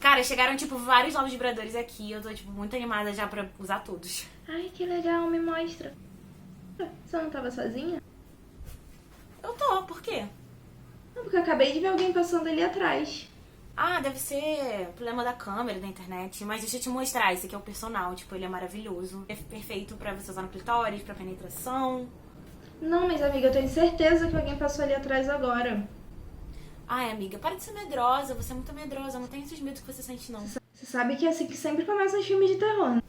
Cara, chegaram, tipo, vários novos vibradores aqui. Eu tô, tipo, muito animada já pra usar todos. Ai, que legal, me mostra. Você não tava sozinha? Eu tô, por quê? Não, porque eu acabei de ver alguém passando ali atrás. Ah, deve ser problema da câmera, da internet. Mas deixa eu te mostrar, esse aqui é o personal. Tipo, ele é maravilhoso. É perfeito pra você usar no clitóris, pra penetração. Não, mas amiga, eu tenho certeza que alguém passou ali atrás agora. Ai, amiga, para de ser medrosa. Você é muito medrosa. Não tem esses medos que você sente, não. Você sabe que é assim que sempre começam os filmes de terror, né?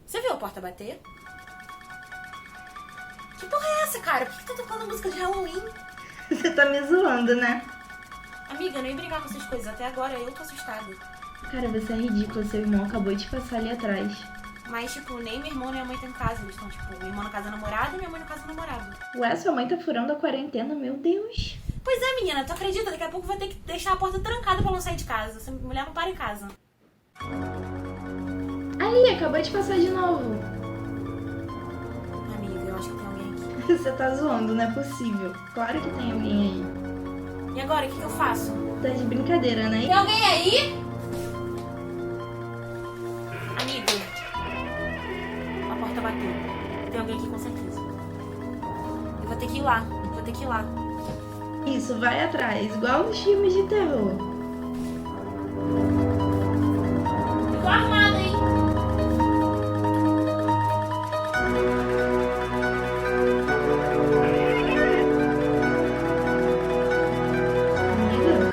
Você viu a porta bater? Que porra é essa, cara? Por que tá tocando música de Halloween? Você tá me zoando, né? Amiga, eu não ia brigar com essas coisas. Até agora eu tô assustada. Cara, você é ridículo. Seu irmão acabou de passar ali atrás. Mas, tipo, nem meu irmão nem minha mãe estão em casa. Eles estão, tipo, meu irmão na casa da namorada e minha mãe na casa do namorado. Ué, sua mãe tá furando a quarentena? Meu Deus. Pois é, menina. Tu acredita? Daqui a pouco vai ter que deixar a porta trancada pra não sair de casa. Essa mulher não para em casa. Ali, acabou de passar de novo. Amiga, eu acho que tem alguém aqui. Você tá zoando, não é possível. Claro que tem alguém aí. E agora, o que eu faço? Tá de brincadeira, né? Tem alguém aí? Amiga, a porta bateu. Tem alguém aqui com certeza. Eu vou ter que ir lá. Vou ter que ir lá. Isso, vai atrás, igual nos filmes de terror. Eu tô armada, hein? Amiga?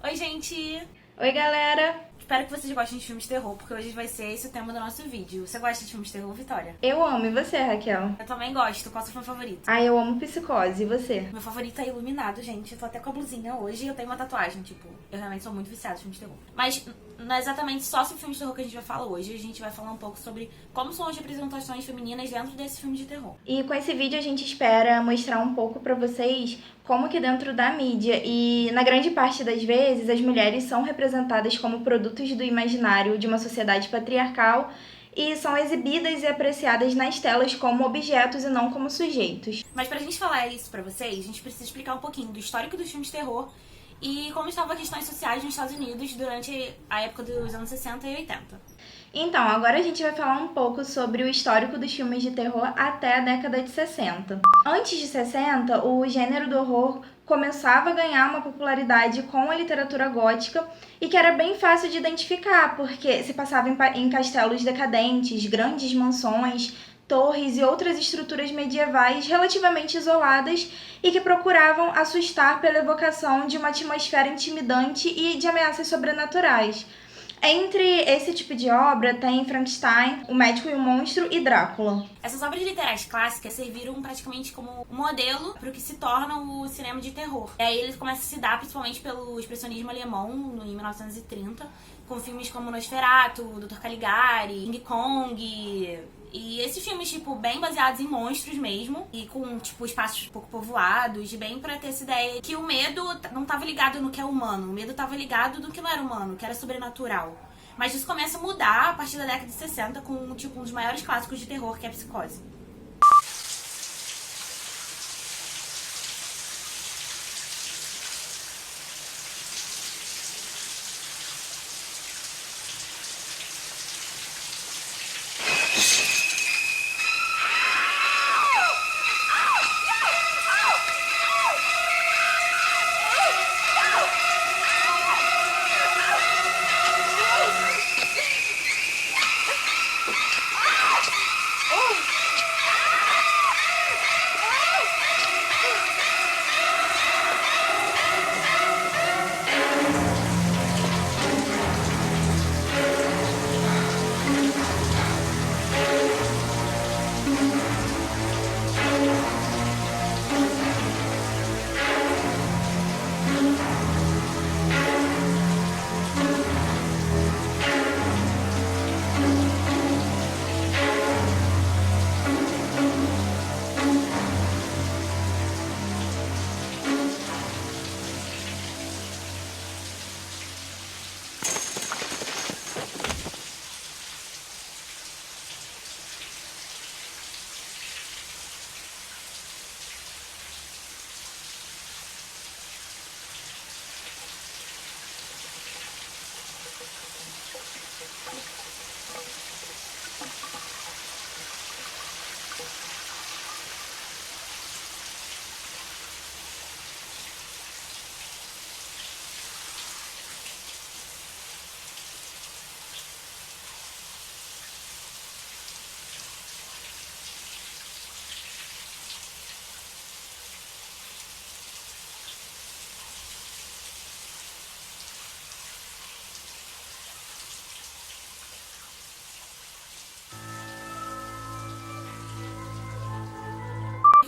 Oi, gente! Oi, galera. Espero que vocês gostem de filmes de terror, porque hoje vai ser esse o tema do nosso vídeo. Você gosta de filmes de terror, Vitória? Eu amo, e você, Raquel? Eu também gosto. Qual é o seu filme favorito? Ah, eu amo Psicose, e você? Meu favorito é Iluminado, gente. Eu tô até com a blusinha hoje e eu tenho uma tatuagem, tipo... Eu realmente sou muito viciada em filmes de terror. Mas não é exatamente só sobre filmes de terror que a gente vai falar hoje. A gente vai falar um pouco sobre como são as representações femininas dentro desse filme de terror. E com esse vídeo a gente espera mostrar um pouco pra vocês como que dentro da mídia e na grande parte das vezes as mulheres são representadas como produtos do imaginário de uma sociedade patriarcal e são exibidas e apreciadas nas telas como objetos e não como sujeitos. Mas pra gente falar isso pra vocês, a gente precisa explicar um pouquinho do histórico dos filmes de terror e como estavam questões sociais nos Estados Unidos durante a época dos anos 60 e 80. Então, agora a gente vai falar um pouco sobre o histórico dos filmes de terror até a década de 60. Antes de 60, o gênero do horror começava a ganhar uma popularidade com a literatura gótica e que era bem fácil de identificar, porque se passava em castelos decadentes, grandes mansões, torres e outras estruturas medievais relativamente isoladas e que procuravam assustar pela evocação de uma atmosfera intimidante e de ameaças sobrenaturais. Entre esse tipo de obra tem Frankenstein, O Médico e o Monstro e Drácula. Essas obras literárias clássicas serviram praticamente como um modelo para o que se torna o cinema de terror. E aí ele começa a se dar principalmente pelo expressionismo alemão, em 1930, com filmes como Nosferatu, Dr. Caligari, King Kong... E esses filmes, tipo, bem baseados em monstros mesmo, e com, tipo, espaços pouco povoados, bem pra ter essa ideia que o medo não tava ligado no que é humano, o medo tava ligado no que não era humano, que era sobrenatural. Mas isso começa a mudar a partir da década de 60 com, tipo, um dos maiores clássicos de terror, que é a Psicose.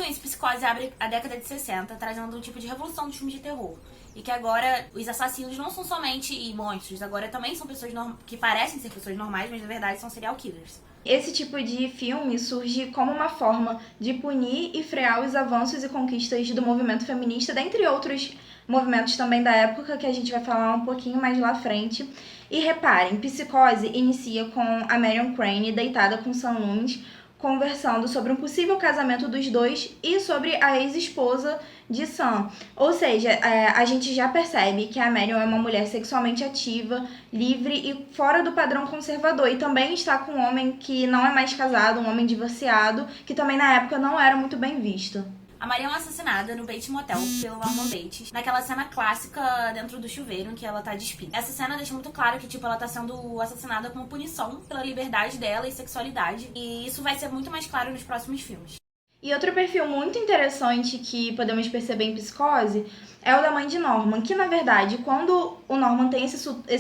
com isso, Psicose abre a década de 60, trazendo um tipo de revolução dos filmes de terror. E que agora os assassinos não são somente monstros, agora também são pessoas que parecem ser pessoas normais, mas na verdade são serial killers. Esse tipo de filme surge como uma forma de punir e frear os avanços e conquistas do movimento feminista, dentre outros movimentos também da época, que a gente vai falar um pouquinho mais lá à frente. E reparem, Psicose inicia com a Marion Crane deitada com Sam Loomis, conversando sobre um possível casamento dos dois e sobre a ex-esposa de Sam. Ou seja, a gente já percebe que a Marion é uma mulher sexualmente ativa, livre e fora do padrão conservador. E também está com um homem que não é mais casado, um homem divorciado, que também na época não era muito bem visto. A Marion é assassinada no Bates Motel pelo Norman Bates, naquela cena clássica dentro do chuveiro em que ela tá despida. Essa cena deixa muito claro que, ela tá sendo assassinada como punição pela liberdade dela e sexualidade. E isso vai ser muito mais claro nos próximos filmes. E outro perfil muito interessante que podemos perceber em Psicose é o da mãe de Norman, que na verdade, quando o Norman tem esse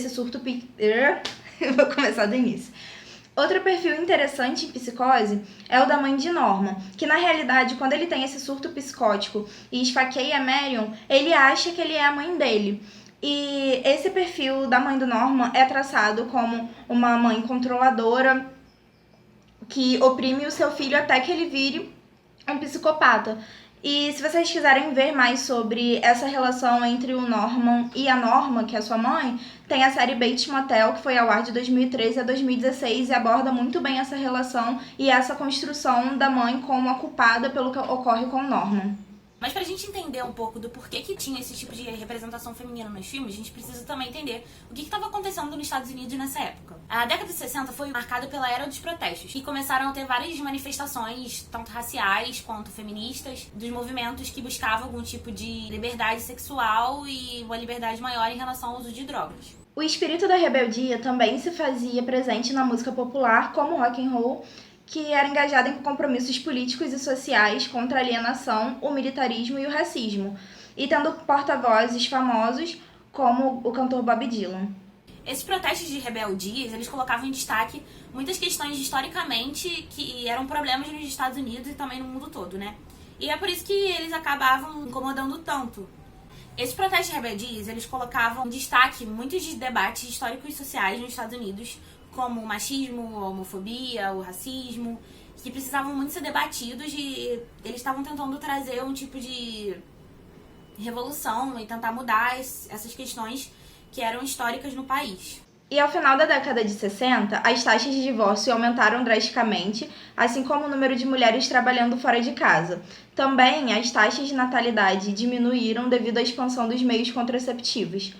surto... Vou começar do início. Outro perfil interessante em Psicose é o da mãe de Norman, que na realidade, quando ele tem esse surto psicótico e esfaqueia a Marion, ele acha que ele é a mãe dele. E esse perfil da mãe do Norman é traçado como uma mãe controladora que oprime o seu filho até que ele vire um psicopata. E se vocês quiserem ver mais sobre essa relação entre o Norman e a Norma, que é sua mãe, tem a série Bates Motel, que foi ao ar de 2013 a 2016 e aborda muito bem essa relação e essa construção da mãe como a culpada pelo que ocorre com o Norman. Mas pra gente entender um pouco do porquê que tinha esse tipo de representação feminina nos filmes, a gente precisa também entender o que estava acontecendo nos Estados Unidos nessa época. A década de 60 foi marcada pela era dos protestos, e começaram a ter várias manifestações, tanto raciais quanto feministas, dos movimentos que buscavam algum tipo de liberdade sexual e uma liberdade maior em relação ao uso de drogas. O espírito da rebeldia também se fazia presente na música popular, como rock and roll, que era engajada em compromissos políticos e sociais contra a alienação, o militarismo e o racismo, e tendo porta-vozes famosos como o cantor Bob Dylan. Esses protestos de rebeldias, eles colocavam em destaque muitas questões historicamente que eram problemas nos Estados Unidos e também no mundo todo, né? E é por isso que eles acabavam incomodando tanto. Esses protestos de rebeldias, eles colocavam em destaque muitos debates históricos e sociais nos Estados Unidos, como o machismo, a homofobia, o racismo, que precisavam muito ser debatidos e eles estavam tentando trazer um tipo de revolução e tentar mudar essas questões que eram históricas no país. E ao final da década de 60, as taxas de divórcio aumentaram drasticamente, assim como o número de mulheres trabalhando fora de casa. Também as taxas de natalidade diminuíram devido à expansão dos meios contraceptivos.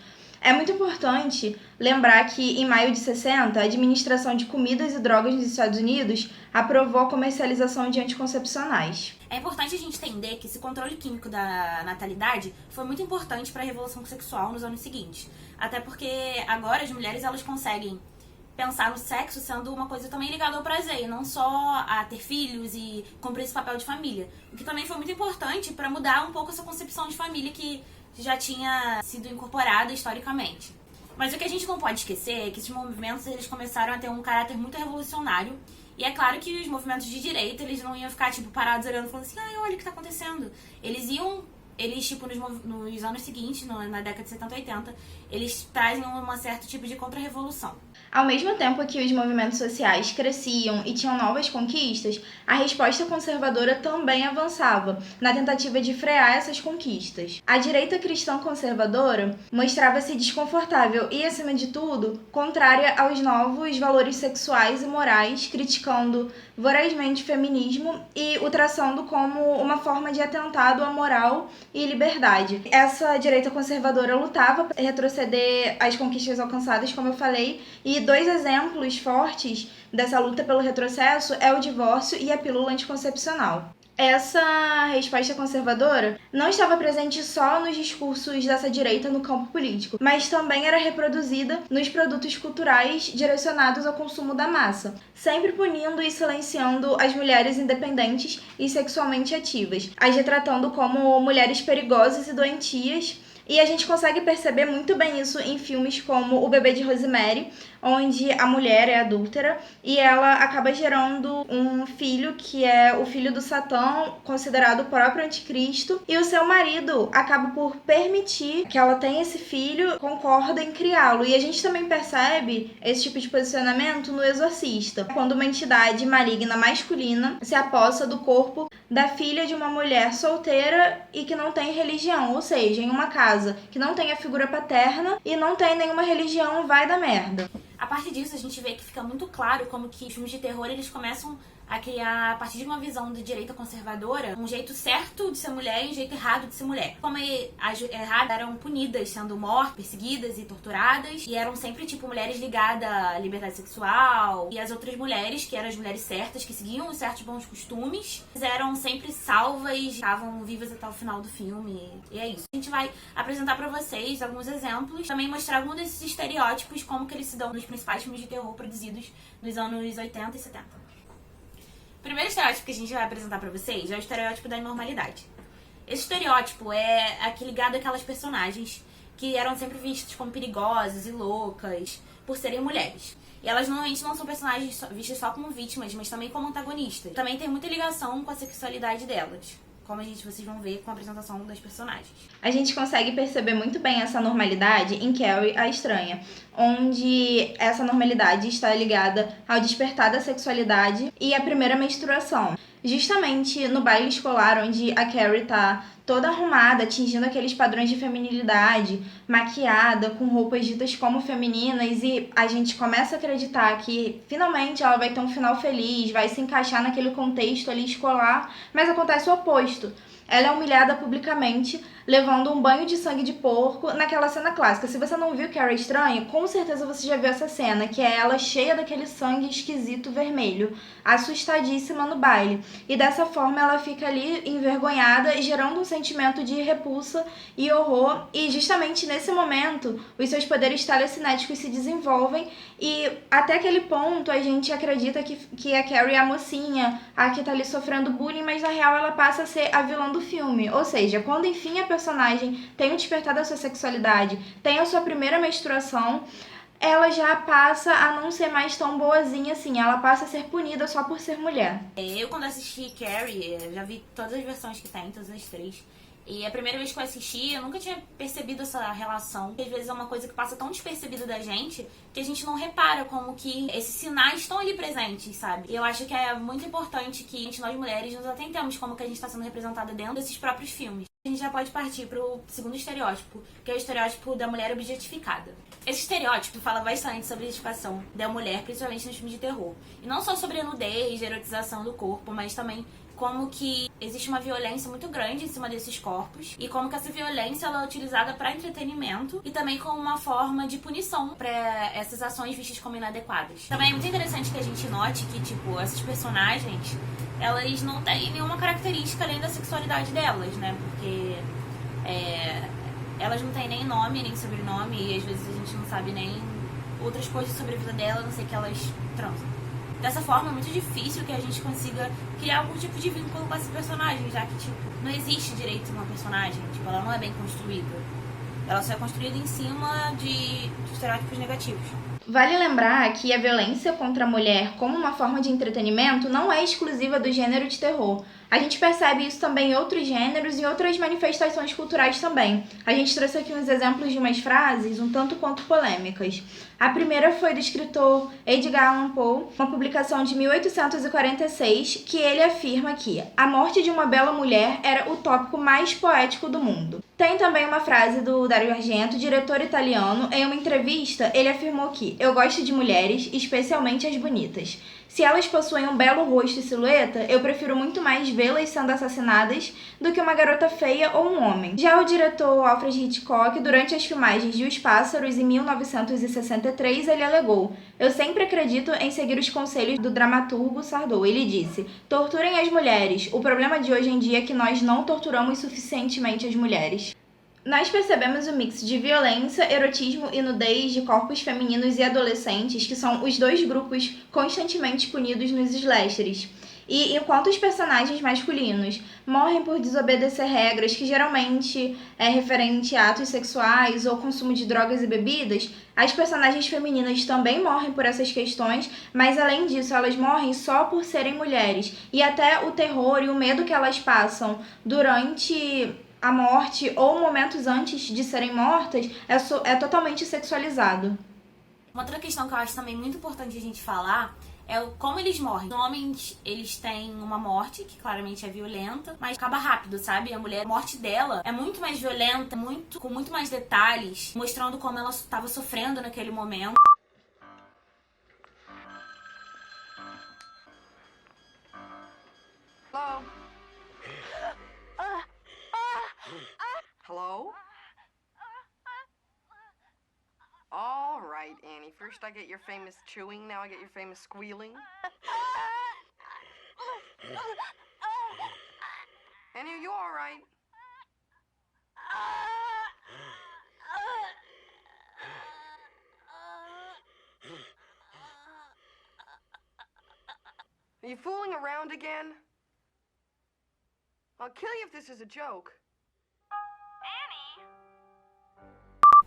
É muito importante lembrar que, em maio de 60, a Administração de Comidas e Drogas nos Estados Unidos aprovou a comercialização de anticoncepcionais. É importante a gente entender que esse controle químico da natalidade foi muito importante para a revolução sexual nos anos seguintes. Até porque agora as mulheres elas conseguem pensar no sexo sendo uma coisa também ligada ao prazer, e não só a ter filhos e cumprir esse papel de família. O que também foi muito importante para mudar um pouco essa concepção de família que já tinha sido incorporada historicamente. Mas o que a gente não pode esquecer é que esses movimentos eles começaram a ter um caráter muito revolucionário. E é claro que os movimentos de direita, eles não iam ficar, parados olhando e falando assim, olha o que tá acontecendo. Eles, nos anos seguintes, na década de 70 e 80, eles trazem um certo tipo de contra-revolução. Ao mesmo tempo que os movimentos sociais cresciam e tinham novas conquistas, a resposta conservadora também avançava, na tentativa de frear essas conquistas. A direita cristã conservadora mostrava-se desconfortável e, acima de tudo, contrária aos novos valores sexuais e morais, criticando vorazmente o feminismo e o traçando como uma forma de atentado à moral e liberdade. Essa direita conservadora lutava para retroceder as conquistas alcançadas, como eu falei, e dois exemplos fortes dessa luta pelo retrocesso é o divórcio e a pílula anticoncepcional. Essa resposta conservadora não estava presente só nos discursos dessa direita no campo político, mas também era reproduzida nos produtos culturais direcionados ao consumo da massa, sempre punindo e silenciando as mulheres independentes e sexualmente ativas, as retratando como mulheres perigosas e doentias. E a gente consegue perceber muito bem isso em filmes como O Bebê de Rosemary, onde a mulher é adúltera e ela acaba gerando um filho que é o filho do Satã, considerado o próprio anticristo, e o seu marido acaba por permitir que ela tenha esse filho, concorda em criá-lo. E a gente também percebe esse tipo de posicionamento no Exorcista, quando uma entidade maligna masculina se apossa do corpo da filha de uma mulher solteira e que não tem religião, ou seja, em uma casa que não tem a figura paterna e não tem nenhuma religião, vai dar merda. A partir disso, a gente vê que fica muito claro como que os filmes de terror, eles começam a criar, a partir de uma visão de direita conservadora, um jeito certo de ser mulher e um jeito errado de ser mulher. Como as erradas eram punidas, sendo mortas, perseguidas e torturadas, e eram sempre, tipo, mulheres ligadas à liberdade sexual, e as outras mulheres, que eram as mulheres certas, que seguiam os certos bons costumes, eram sempre salvas, estavam vivas até o final do filme, e é isso. A gente vai apresentar pra vocês alguns exemplos, também mostrar alguns desses estereótipos, como que eles se dão nos principais filmes de terror produzidos nos anos 80 e 70. O primeiro estereótipo que a gente vai apresentar pra vocês é o estereótipo da normalidade. Esse estereótipo é ligado àquelas personagens que eram sempre vistas como perigosas e loucas por serem mulheres. E elas normalmente não são personagens vistas só como vítimas, mas também como antagonistas. Também tem muita ligação com a sexualidade delas, como vocês vão ver com a apresentação das personagens. A gente consegue perceber muito bem essa normalidade em Carrie, a Estranha, onde essa normalidade está ligada ao despertar da sexualidade e à primeira menstruação. Justamente no baile escolar, onde a Carrie tá toda arrumada, atingindo aqueles padrões de feminilidade, maquiada, com roupas ditas como femininas, e a gente começa a acreditar que finalmente ela vai ter um final feliz, vai se encaixar naquele contexto ali escolar, mas acontece o oposto. Ela é humilhada publicamente, levando um banho de sangue de porco naquela cena clássica. Se você não viu Carrie Estranha, com certeza você já viu essa cena, que é ela cheia daquele sangue esquisito vermelho, assustadíssima no baile. E dessa forma ela fica ali envergonhada, gerando um sentimento de repulsa e horror. E justamente nesse momento, os seus poderes telecinéticos se desenvolvem e até aquele ponto a gente acredita que a Carrie é a mocinha, a que tá ali sofrendo bullying, mas na real ela passa a ser a vilã do filme. Ou seja, quando enfim a personagem tem o despertar da sua sexualidade, tem a sua primeira menstruação, ela já passa a não ser mais tão boazinha assim, ela passa a ser punida só por ser mulher. Eu, quando assisti Carrie, já vi todas as versões que tem, todas as três. E a primeira vez que eu assisti, eu nunca tinha percebido essa relação. Às vezes é uma coisa que passa tão despercebida da gente que a gente não repara como que esses sinais estão ali presentes, sabe? E eu acho que é muito importante que nós mulheres nos atentemos como que a gente está sendo representada dentro desses próprios filmes. A gente já pode partir pro segundo estereótipo, que é o estereótipo da mulher objetificada. Esse estereótipo fala bastante sobre a objetificação da mulher, principalmente nos filmes de terror. E não só sobre a nudez, a erotização do corpo, mas também como que existe uma violência muito grande em cima desses corpos e como que essa violência ela é utilizada para entretenimento e também como uma forma de punição para essas ações vistas como inadequadas. Também é muito interessante que a gente note que, tipo, essas personagens, elas não têm nenhuma característica além da sexualidade delas, né? Porque elas não têm nem nome, nem sobrenome e às vezes a gente não sabe nem outras coisas sobre a vida dela, a não sei que elas transam. Dessa forma, é muito difícil que a gente consiga criar algum tipo de vínculo com esse personagem, já que, tipo, não existe direito uma personagem, tipo, ela não é bem construída. Ela só é construída em cima de estereótipos negativos. Vale lembrar que a violência contra a mulher como uma forma de entretenimento não é exclusiva do gênero de terror. A gente percebe isso também em outros gêneros e outras manifestações culturais também. A gente trouxe aqui uns exemplos de umas frases um tanto quanto polêmicas. A primeira foi do escritor Edgar Allan Poe, uma publicação de 1846, que ele afirma que a morte de uma bela mulher era o tópico mais poético do mundo. Tem também uma frase do Dario Argento, diretor italiano. Em uma entrevista, ele afirmou que eu gosto de mulheres, especialmente as bonitas. Se elas possuem um belo rosto e silhueta, eu prefiro muito mais vê-las sendo assassinadas do que uma garota feia ou um homem. Já o diretor Alfred Hitchcock, durante as filmagens de Os Pássaros, em 1963, ele alegou: eu sempre acredito em seguir os conselhos do dramaturgo Sardou. Ele disse: torturem as mulheres. O problema de hoje em dia é que nós não torturamos suficientemente as mulheres. Nós percebemos o mix de violência, erotismo e nudez de corpos femininos e adolescentes, que são os dois grupos constantemente punidos nos slashers. E enquanto os personagens masculinos morrem por desobedecer regras que geralmente é referente a atos sexuais ou consumo de drogas e bebidas, as personagens femininas também morrem por essas questões, mas além disso elas morrem só por serem mulheres. E até o terror e o medo que elas passam durante a morte ou momentos antes de serem mortas é totalmente sexualizado. Uma outra questão que eu acho também muito importante a gente falar é como eles morrem. Os homens, eles têm uma morte, que claramente é violenta, mas acaba rápido, sabe? A mulher, a morte dela é muito mais violenta, com muito mais detalhes, mostrando como ela estava sofrendo naquele momento. Hello? Hello? All right, Annie. First I get your famous chewing, now I get your famous squealing. Annie, are you all right? Are you fooling around again? I'll kill you if this is a joke.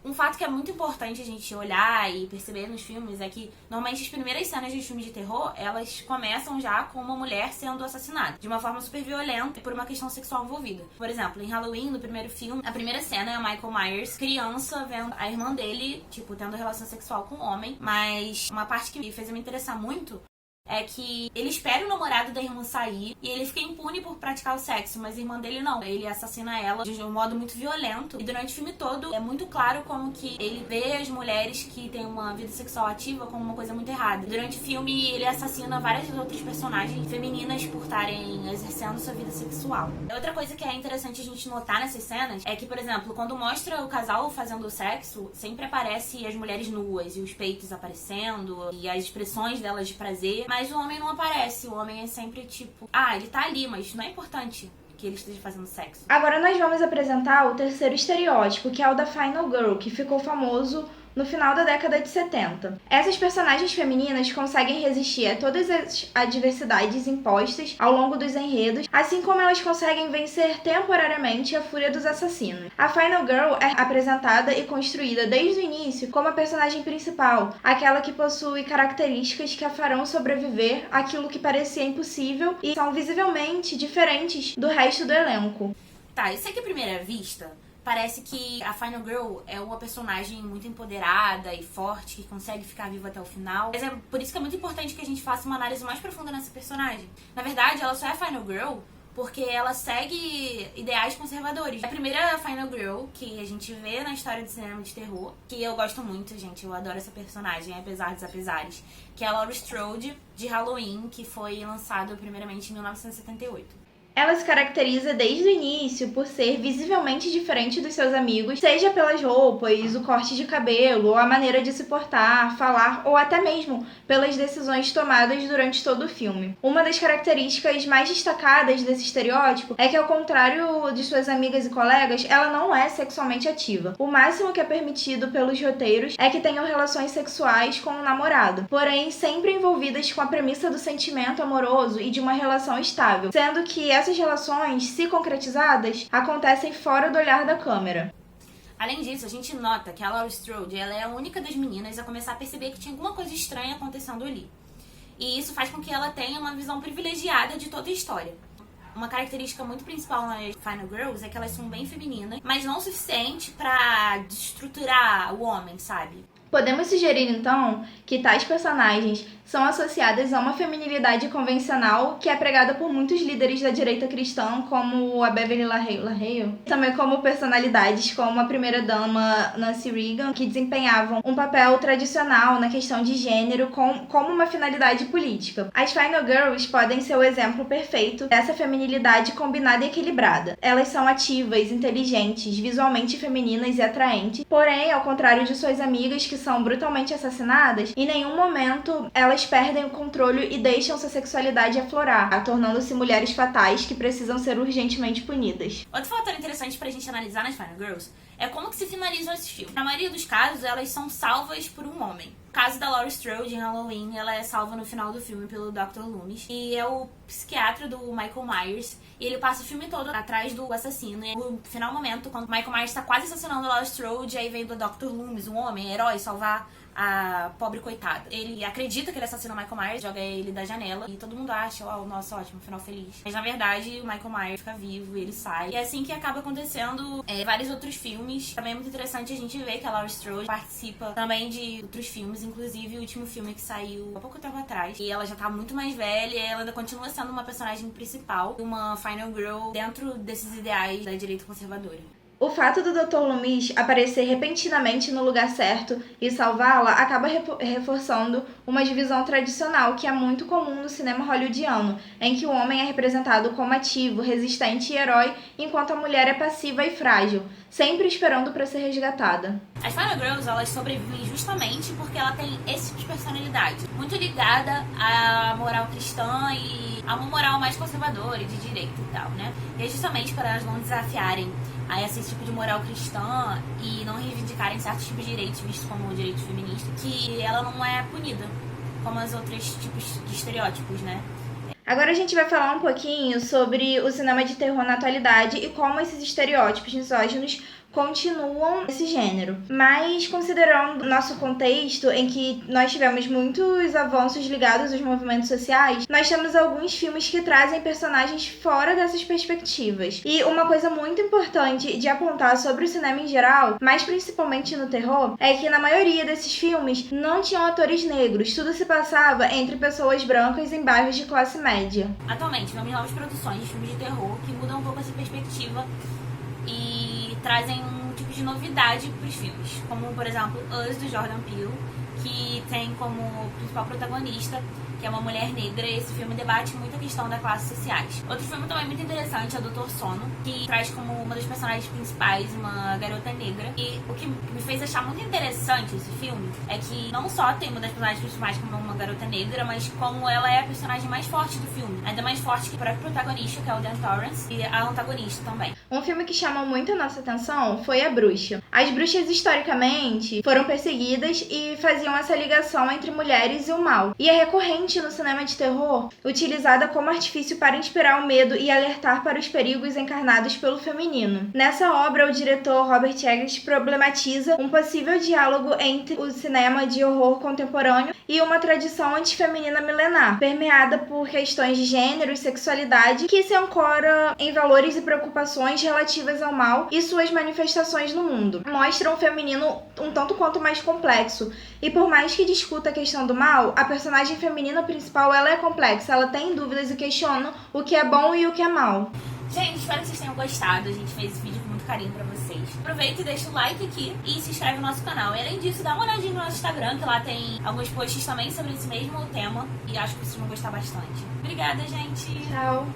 Um fato que é muito importante a gente olhar e perceber nos filmes é que, normalmente, as primeiras cenas de filmes de terror, elas começam já com uma mulher sendo assassinada, de uma forma super violenta, por uma questão sexual envolvida. Por exemplo, em Halloween, no primeiro filme, a primeira cena é o Michael Myers, criança, vendo a irmã dele, tendo relação sexual com um homem, mas uma parte que me fez me interessar muito é que ele espera o namorado da irmã sair e ele fica impune por praticar o sexo, mas a irmã dele não. Ele assassina ela de um modo muito violento. E durante o filme todo é muito claro como que ele vê as mulheres que têm uma vida sexual ativa como uma coisa muito errada. Durante o filme ele assassina várias outras personagens femininas por estarem exercendo sua vida sexual. Outra coisa que é interessante a gente notar nessas cenas é que, por exemplo, quando mostra o casal fazendo sexo, sempre aparece as mulheres nuas e os peitos aparecendo e as expressões delas de prazer. Mas o homem não aparece, o homem é sempre tipo, ele tá ali, mas não é importante que ele esteja fazendo sexo. Agora nós vamos apresentar o terceiro estereótipo, que é o da Final Girl, que ficou famoso no final da década de 70. Essas personagens femininas conseguem resistir a todas as adversidades impostas ao longo dos enredos, assim como elas conseguem vencer temporariamente a fúria dos assassinos. A Final Girl é apresentada e construída desde o início como a personagem principal, aquela que possui características que a farão sobreviver àquilo que parecia impossível e são visivelmente diferentes do resto do elenco. Tá, isso aqui à primeira vista parece que a Final Girl é uma personagem muito empoderada e forte, que consegue ficar viva até o final. Mas é por isso que é muito importante que a gente faça uma análise mais profunda nessa personagem. Na verdade, ela só é Final Girl porque ela segue ideais conservadores. É a primeira Final Girl que a gente vê na história do cinema de terror, que eu gosto muito, gente, eu adoro essa personagem, apesar dos apesares, que é a Laurie Strode, de Halloween, que foi lançado primeiramente em 1978. Ela se caracteriza desde o início por ser visivelmente diferente dos seus amigos, seja pelas roupas, o corte de cabelo, ou a maneira de se portar, falar ou até mesmo pelas decisões tomadas durante todo o filme. Uma das características mais destacadas desse estereótipo é que, ao contrário de suas amigas e colegas, ela não é sexualmente ativa. O máximo que é permitido pelos roteiros é que tenham relações sexuais com o namorado, porém sempre envolvidas com a premissa do sentimento amoroso e de uma relação estável, sendo que essas relações, se concretizadas, acontecem fora do olhar da câmera. Além disso, a gente nota que a Laurie Strode, ela é a única das meninas a começar a perceber que tinha alguma coisa estranha acontecendo ali. E isso faz com que ela tenha uma visão privilegiada de toda a história. Uma característica muito principal nas Final Girls é que elas são bem femininas, mas não o suficiente pra destruturar o homem, sabe? Podemos sugerir, então, que tais personagens são associadas a uma feminilidade convencional que é pregada por muitos líderes da direita cristã, como a Beverly LaHale, também como personalidades como a primeira-dama Nancy Reagan, que desempenhavam um papel tradicional na questão de gênero como uma finalidade política. As Final Girls podem ser o exemplo perfeito dessa feminilidade combinada e equilibrada. Elas são ativas, inteligentes, visualmente femininas e atraentes, porém, ao contrário de suas amigas que são brutalmente assassinadas, em nenhum momento elas perdem o controle e deixam sua sexualidade aflorar, tornando-se mulheres fatais que precisam ser urgentemente punidas. Outro fator interessante interessante pra gente analisar nas Final Girls é como que se finalizam esses filmes. Na maioria dos casos, elas são salvas por um homem. No caso da Laurie Strode em Halloween, ela é salva no final do filme pelo Dr. Loomis, e é o psiquiatra do Michael Myers, e ele passa o filme todo atrás do assassino. E no final momento, quando o Michael Myers tá quase assassinando a Laurie Strode, aí vem do Dr. Loomis, um homem, herói, salvar a pobre coitada. Ele acredita que ele assassina o Michael Myers, joga ele da janela, e todo mundo acha, nossa, ótimo, final feliz. Mas na verdade, o Michael Myers fica vivo, ele sai. E é assim que acaba acontecendo vários outros filmes. Também é muito interessante a gente ver que a Laurie Strode participa também de outros filmes, inclusive o último filme que saiu há pouco tempo atrás. E ela já tá muito mais velha, e ela ainda continua sendo uma personagem principal, uma Final Girl dentro desses ideais da direita conservadora. O fato do Dr. Loomis aparecer repentinamente no lugar certo e salvá-la acaba reforçando uma divisão tradicional que é muito comum no cinema hollywoodiano, em que o homem é representado como ativo, resistente e herói, enquanto a mulher é passiva e frágil, sempre esperando para ser resgatada. As Final Girls, elas sobrevivem justamente porque ela tem esse tipo de personalidade, muito ligada à moral cristã e a uma moral mais conservadora e de direita e tal, né? E é justamente para elas não desafiarem a esse tipo de moral cristã e não reivindicarem certos tipos de direitos vistos como direitos feministas, que ela não é punida como as outras tipos de estereótipos, né? Agora a gente vai falar um pouquinho sobre o cinema de terror na atualidade e como esses estereótipos misóginos continuam nesse gênero. Mas considerando o nosso contexto em que nós tivemos muitos avanços ligados aos movimentos sociais, nós temos alguns filmes que trazem personagens fora dessas perspectivas. E uma coisa muito importante de apontar sobre o cinema em geral, mas principalmente no terror, é que na maioria desses filmes não tinham atores negros, tudo se passava entre pessoas brancas em bairros de classe média. Atualmente, vemos novas produções de filmes de terror que mudam um pouco essa perspectiva e trazem um tipo de novidade para os filmes, como por exemplo Us, do Jordan Peele, que tem como principal protagonista, que é uma mulher negra, e esse filme debate muito a questão das classes sociais. Outro filme também muito interessante é o Doutor Sono, que traz como uma das personagens principais uma garota negra. E o que me fez achar muito interessante esse filme é que não só tem uma das personagens principais como uma garota negra, mas como ela é a personagem mais forte do filme. Ainda mais forte que o próprio protagonista, que é o Dan Torrance, e a antagonista também. Um filme que chamou muito a nossa atenção foi A Bruxa. As bruxas, historicamente, foram perseguidas e faziam essa ligação entre mulheres e o mal. E é recorrente no cinema de terror, utilizada como artifício para inspirar o medo e alertar para os perigos encarnados pelo feminino. Nessa obra, o diretor Robert Eggers problematiza um possível diálogo entre o cinema de horror contemporâneo e uma tradição antifeminina milenar, permeada por questões de gênero e sexualidade que se ancora em valores e preocupações relativas ao mal e suas manifestações no mundo. Mostra um feminino um tanto quanto mais complexo, e por mais que discuta a questão do mal, a personagem feminina principal ela é complexa, ela tem dúvidas e questiona o que é bom e o que é mal. Gente, espero que vocês tenham gostado. A gente fez esse vídeo com muito carinho pra vocês. Aproveita e deixa o like aqui e se inscreve no nosso canal. E além disso, dá uma olhadinha no nosso Instagram, que lá tem alguns posts também sobre esse mesmo tema. E acho que vocês vão gostar bastante. Obrigada, gente! Tchau!